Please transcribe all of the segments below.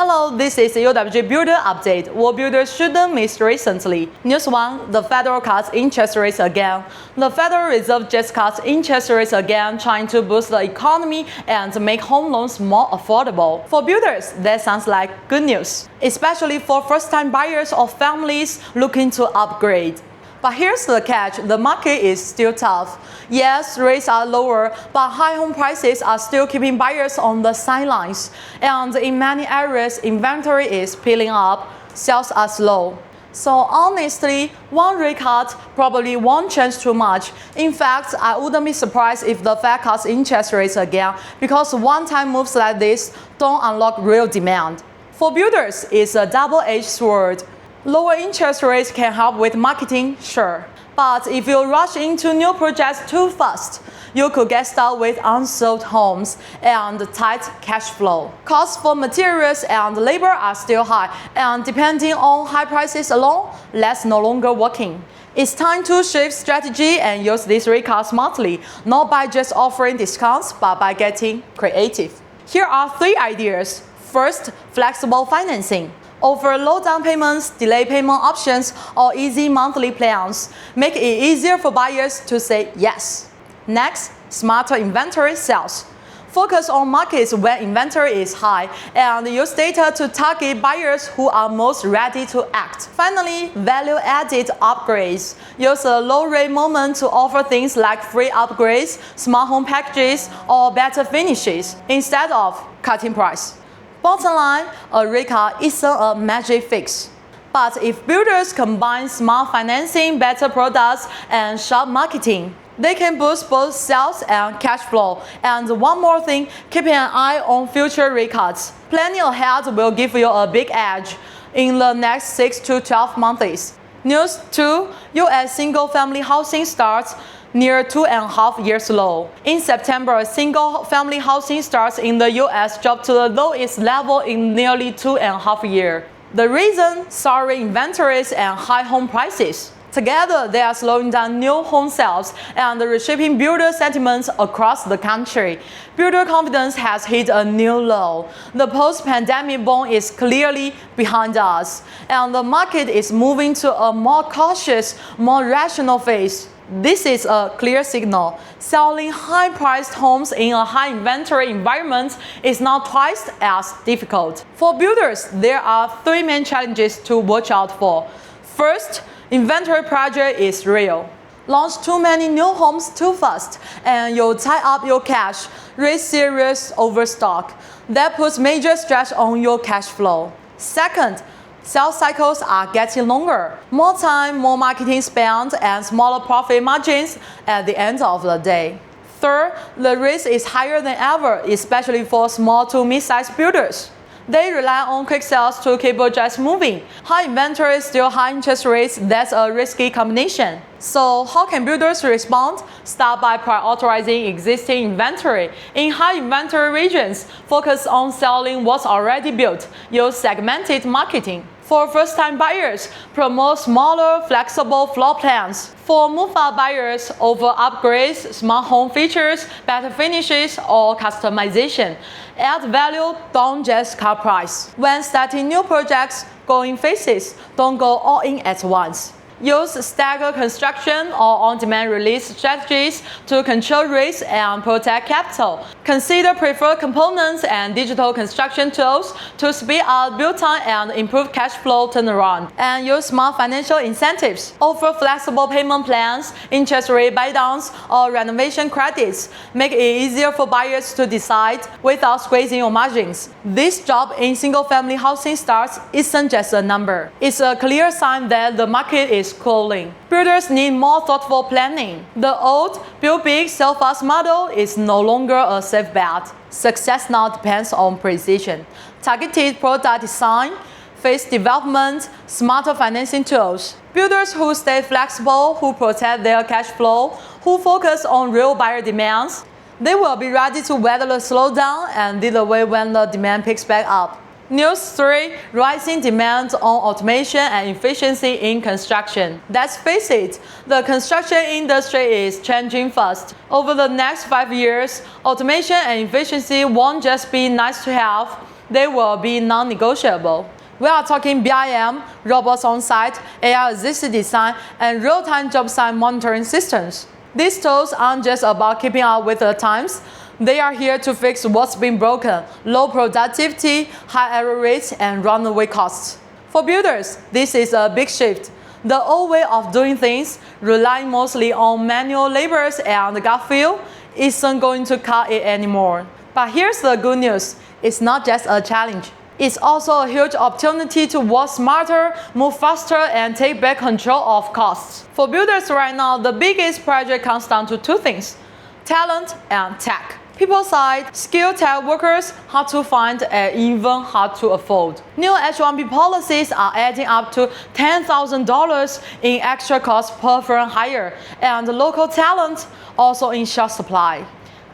Hello, this is UWG Builder Update. What builders shouldn't miss recently. News 1. The Federal cuts interest rates again. The Federal Reserve just cuts interest rates again, trying to boost the economy and make home loans more affordable. For builders, that sounds like good news, especially for first-time buyers or families looking to upgrade. But here's the catch, the market is still tough. Yes, rates are lower, but high home prices are still keeping buyers on the sidelines. And in many areas, inventory is piling up, sales are slow. So honestly, one rate cut probably won't change too much. In fact, I wouldn't be surprised if the Fed cuts interest rates again, because one-time moves like this don't unlock real demand. For builders, it's a double-edged sword. Lower interest rates can help with marketing, sure. But if you rush into new projects too fast, you could get stuck with unsold homes and tight cash flow. Costs for materials and labor are still high, and depending on high prices alone, that's no longer working. It's time to shift strategy and use these rate cuts smartly, not by just offering discounts, but by getting creative. Here are 3 ideas. First, flexible financing. Offer low down payments, delay payment options, or easy monthly plans. Make it easier for buyers to say yes. Next, smarter inventory sales. Focus on markets where inventory is high and use data to target buyers who are most ready to act. Finally, value-added upgrades. Use a low-rate moment to offer things like free upgrades, smart home packages, or better finishes instead of cutting price. Bottom line, a rate cut isn't a magic fix. But if builders combine smart financing, better products, and sharp marketing, they can boost both sales and cash flow. And one more thing, keeping an eye on future rate cuts. Planning ahead will give you a big edge in the next 6 to 12 months. News 2. U.S. single-family housing starts near 2.5 years low. In September, single-family housing starts in the U.S. dropped to the lowest level in nearly 2.5 years. The reason? Soaring inventories and high home prices. Together, they are slowing down new home sales and reshaping builder sentiments across the country. Builder confidence has hit a new low. The post-pandemic boom is clearly behind us, and the market is moving to a more cautious, more rational phase. This is a clear signal. Selling high-priced homes in a high-inventory environment is now twice as difficult. For builders, there are 3 main challenges to watch out for. First, inventory pressure is real. Launch too many new homes too fast, and you'll tie up your cash, raise serious overstock. That puts major stress on your cash flow. Second, sales cycles are getting longer. More time, more marketing spend, and smaller profit margins at the end of the day. Third, the risk is higher than ever, especially for small to mid-sized builders. They rely on quick sales to keep projects moving. High inventory, still high interest rates, that's a risky combination. So how can builders respond? Start by prioritizing existing inventory. In high inventory regions, focus on selling what's already built. Use segmented marketing. For first-time buyers, promote smaller, flexible floor plans. For move-out buyers, offer upgrades, smart home features, better finishes, or customization. Add value, don't just cut price. When starting new projects, go in phases. Don't go all in at once. Use staggered construction or on-demand release strategies to control risk and protect capital. Consider preferred components and digital construction tools to speed up build time and improve cash flow turnaround. And use smart financial incentives. Offer flexible payment plans, interest rate buydowns, or renovation credits. Make it easier for buyers to decide without squeezing your margins. This drop in single-family housing starts isn't just a number. It's a clear sign that the market is cooling. Builders need more thoughtful planning. The old build big, sell fast model is no longer a safe bet. Success now depends on precision, targeted product design, phase development, smarter financing tools. Builders who stay flexible, who protect their cash flow, who focus on real buyer demands, they will be ready to weather the slowdown and lead the way when the demand picks back up. News 3. Rising demand on automation and efficiency in construction. Let's face it, the construction industry is changing fast. Over the next 5 years, automation and efficiency won't just be nice to have, they will be non-negotiable. We are talking BIM, robots on site, AI-assisted design, and real-time job site monitoring systems. These tools aren't just about keeping up with the times. They are here to fix what's been broken: low productivity, high error rates, and runaway costs. For builders, this is a big shift. The old way of doing things, relying mostly on manual labors and gut feel, isn't going to cut it anymore. But here's the good news: it's not just a challenge. It's also a huge opportunity to work smarter, move faster, and take back control of costs. For builders right now, the biggest pressure comes down to two things: talent and tech. People side, skilled tech workers hard to find and even hard to afford. New H-1B policies are adding up to $10,000 in extra cost per firm hire, and local talent also in short supply.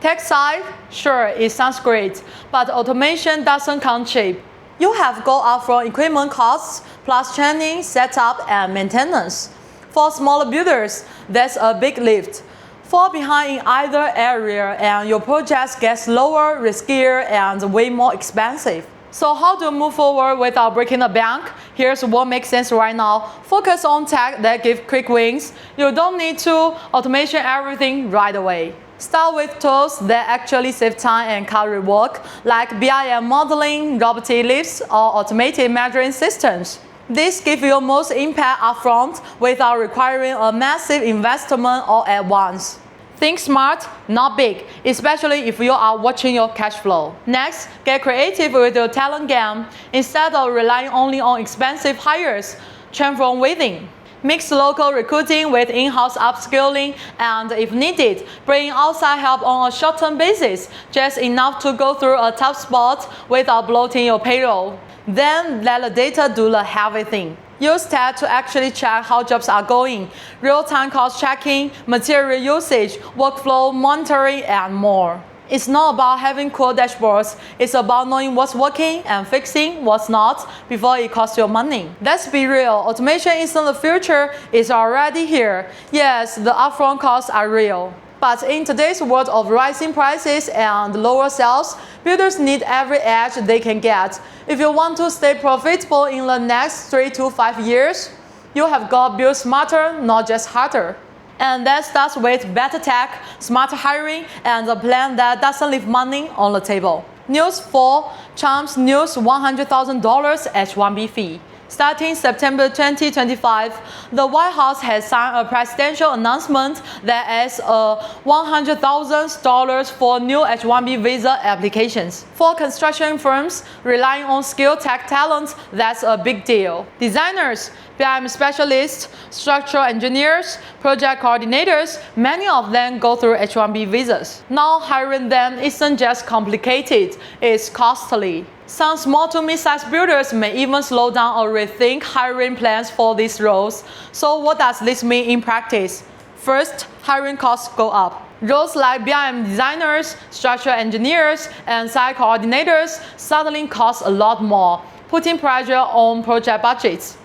Tech side, sure, it sounds great, but automation doesn't come cheap. You have go up from equipment costs, plus training, setup, and maintenance. For smaller builders, that's a big lift. Fall behind in either area and your projects get slower, riskier, and way more expensive. So how to move forward without breaking the bank? Here's what makes sense right now. Focus on tech that give quick wins. You don't need to automation everything right away. Start with tools that actually save time and cut rework, like BIM modeling, robotic lifts, or automated measuring systems. This gives you most impact upfront without requiring a massive investment all at once. Think smart, not big, especially if you are watching your cash flow. Next, get creative with your talent game. Instead of relying only on expensive hires, train from within. Mix local recruiting with in-house upskilling, and if needed, bring outside help on a short-term basis, just enough to go through a tough spot without bloating your payroll. Then let the data do the heavy thing. Use tech to actually check how jobs are going, real-time cost tracking, material usage, workflow monitoring, and more. It's not about having cool dashboards, it's about knowing what's working and fixing what's not before it costs you money. Let's be real, automation isn't the future, it's already here. Yes, the upfront costs are real. But in today's world of rising prices and lower sales, builders need every edge they can get. If you want to stay profitable in the next 3 to 5 years, you have got to build smarter, not just harder. And that starts with better tech, smarter hiring, and a plan that doesn't leave money on the table. News 4, Trump's new $100,000 H-1B fee. Starting September 2025, the White House has signed a presidential announcement that adds $100,000 for new H-1B visa applications. For construction firms relying on skilled tech talent, that's a big deal. Designers, BIM specialists, structural engineers, project coordinators, many of them go through H-1B visas. Now hiring them isn't just complicated, it's costly. Some small to mid-sized builders may even slow down or rethink hiring plans for these roles. So what does this mean in practice? First, hiring costs go up. Roles like BIM designers, structural engineers, and site coordinators suddenly cost a lot more, putting pressure on project budgets.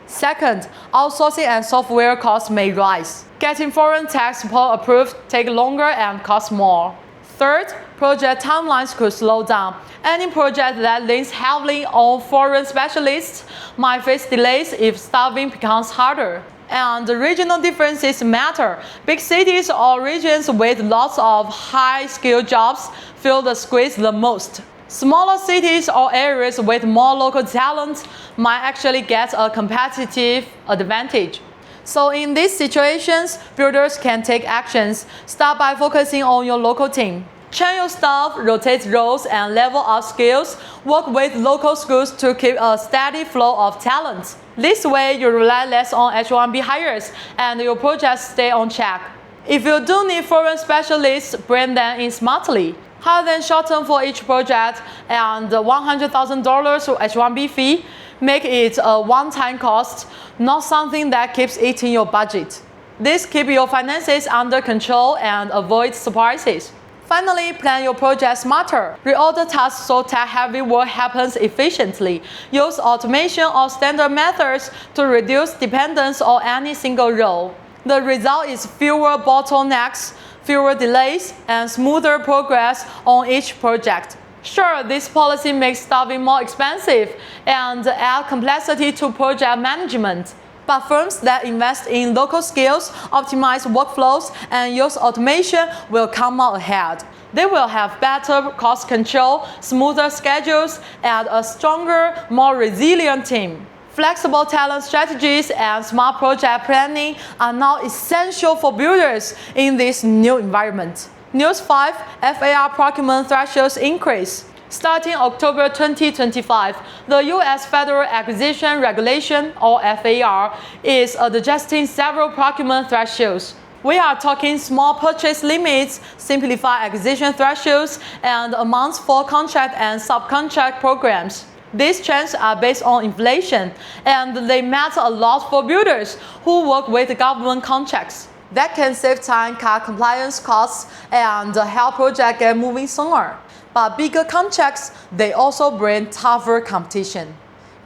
Second, outsourcing and software costs may rise. Getting foreign tech support approved takes longer and costs more. Third, project timelines could slow down. Any project that leans heavily on foreign specialists might face delays if staffing becomes harder. And the regional differences matter. Big cities or regions with lots of high-skilled jobs feel the squeeze the most. Smaller cities or areas with more local talent might actually get a competitive advantage. So in these situations, builders can take actions. Start by focusing on your local team. Train your staff, rotate roles, and level up skills. Work with local schools to keep a steady flow of talent. This way, you rely less on H-1B hires, and your projects stay on track. If you do need foreign specialists, bring them in smartly. Hire them short-term for each project, and the $100,000 H-1B fee, make it a one-time cost, not something that keeps eating your budget. This keeps your finances under control and avoids surprises. Finally, plan your project smarter. Reorder tasks so tech-heavy work happens efficiently. Use automation or standard methods to reduce dependence on any single role. The result is fewer bottlenecks, fewer delays, and smoother progress on each project. Sure, this policy makes staffing more expensive and adds complexity to project management. But firms that invest in local skills, optimize workflows, and use automation will come out ahead. They will have better cost control, smoother schedules, and a stronger, more resilient team. Flexible talent strategies and smart project planning are now essential for builders in this new environment. News 5, FAR procurement thresholds increase. Starting October 2025, the U.S. Federal Acquisition Regulation, or FAR, is adjusting several procurement thresholds. We are talking small purchase limits, simplified acquisition thresholds, and amounts for contract and subcontract programs. These changes are based on inflation, and they matter a lot for builders who work with government contracts. That can save time, cut compliance costs, and help projects get moving sooner. But bigger contracts, they also bring tougher competition.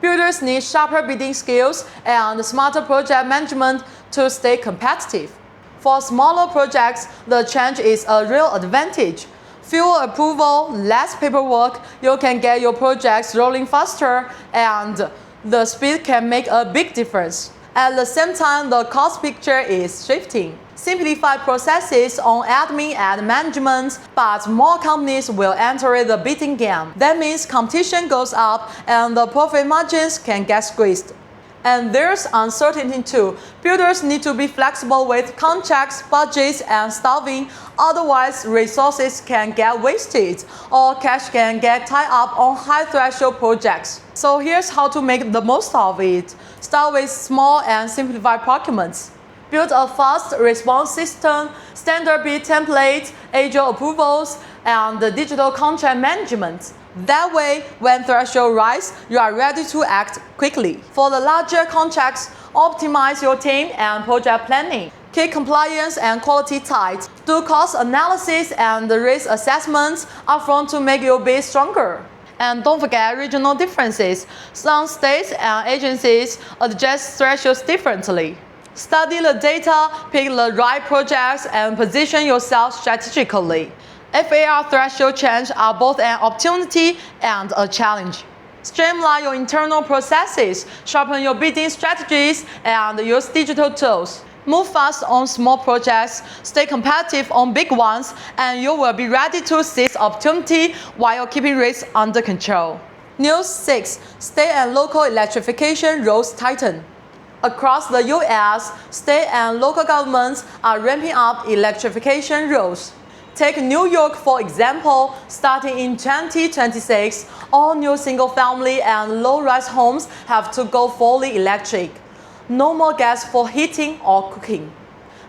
Builders need sharper bidding skills and smarter project management to stay competitive. For smaller projects, the change is a real advantage. Fewer approval, less paperwork, you can get your projects rolling faster, and the speed can make a big difference. At the same time, the cost picture is shifting. Simplify processes on admin and management, but more companies will enter the bidding game. That means competition goes up and the profit margins can get squeezed. And there's uncertainty too. Builders need to be flexible with contracts, budgets, and staffing. Otherwise, resources can get wasted or cash can get tied up on high-threshold projects. So here's how to make the most of it. Start with small and simplified procurements. Build a fast response system, standard bid templates, agile approvals, and digital contract management. That way, when threshold rise, you are ready to act quickly. For the larger contracts, optimize your team and project planning. Keep compliance and quality tight. Do cost analysis and risk assessments upfront to make your bid stronger. And don't forget regional differences. Some states and agencies adjust thresholds differently. Study the data, pick the right projects, and position yourself strategically. FAR threshold changes are both an opportunity and a challenge. Streamline your internal processes, sharpen your bidding strategies, and use digital tools. Move fast on small projects, stay competitive on big ones, and you will be ready to seize opportunity while keeping risks under control. News 6. State and local electrification rules tighten. Across the U.S., state and local governments are ramping up electrification rules. Take New York for example. Starting in 2026, all new single-family and low-rise homes have to go fully electric. No more gas for heating or cooking.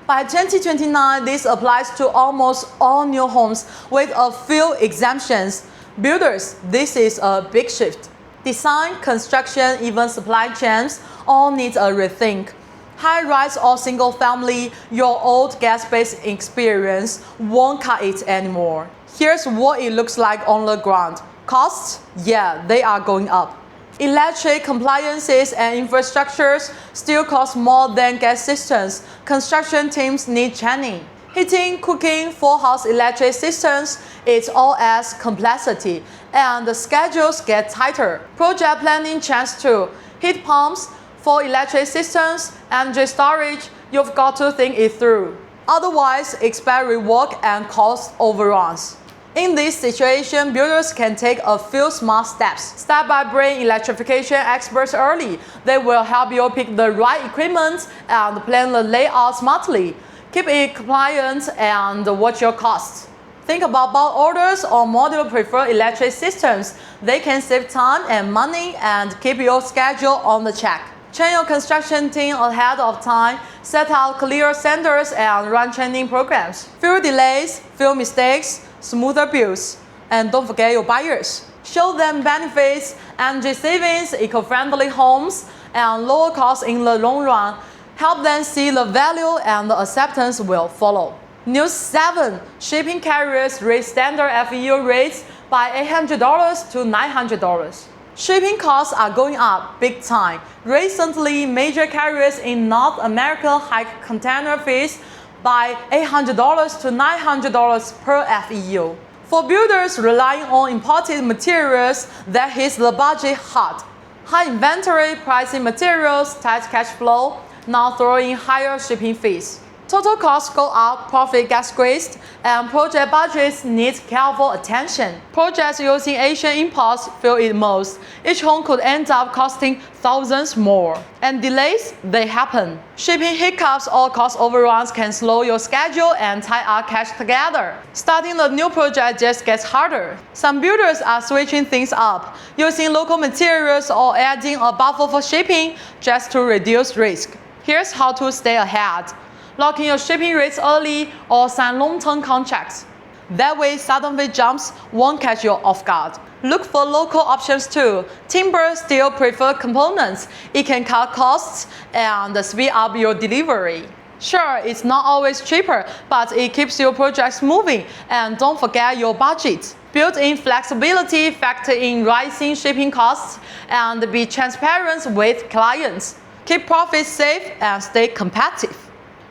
By 2029, this applies to almost all new homes with a few exemptions. Builders, this is a big shift. Design, construction, even supply chains all need a rethink. High-rise or single-family, your old gas-based experience won't cut it anymore. Here's what it looks like on the ground. Costs? Yeah, they are going up. Electric compliances and infrastructures still cost more than gas systems. Construction teams need training. Heating, cooking, full-house electric systems, it all adds complexity, and the schedules get tighter. Project planning changes too. Heat pumps, for electric systems, energy storage, you've got to think it through. Otherwise, expect rework and cost overruns. In this situation, builders can take a few smart steps. Start by bringing electrification experts early. They will help you pick the right equipment and plan the layout smartly. Keep it compliant and watch your costs. Think about bulk orders or modular preferred electric systems. They can save time and money and keep your schedule on the track. Train your construction team ahead of time, set out clear standards, and run training programs. Fewer delays, fewer mistakes, smoother builds. And don't forget your buyers. Show them benefits, energy savings, eco-friendly homes, and lower costs in the long run. Help them see the value, and the acceptance will follow. News 7. Shipping carriers raise standard FEU rates by $800 to $900. Shipping costs are going up big time. Recently, major carriers in North America hiked container fees by $800 to $900 per FEU. For builders relying on imported materials that hits the budget hard, high inventory, pricing materials, tight cash flow, now throwing higher shipping fees. Total costs go up, profit gets squeezed, and project budgets need careful attention. Projects using Asian imports feel it most. Each home could end up costing thousands more. And delays, they happen. Shipping hiccups or cost overruns can slow your schedule and tie our cash together. Starting a new project just gets harder. Some builders are switching things up, using local materials or adding a buffer for shipping just to reduce risk. Here's how to stay ahead. Lock in your shipping rates early or sign long-term contracts. That way, sudden rate jumps won't catch you off guard. Look for local options too. Timber still preferred components. It can cut costs and speed up your delivery. Sure, it's not always cheaper, but it keeps your projects moving. And don't forget your budget. Built-in flexibility, factor in rising shipping costs, and be transparent with clients. Keep profits safe and stay competitive.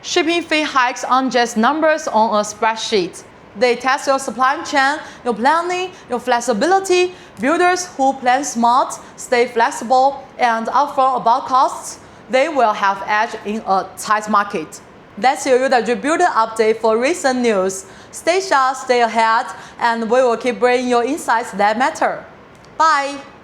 Shipping fee hikes aren't just numbers on a spreadsheet. They test your supply chain, your planning, your flexibility. Builders who plan smart, stay flexible, and upfront about costs, they will have edge in a tight market. That's your UWG Builder update for recent news. Stay sharp, stay ahead, and we will keep bringing you insights that matter. Bye!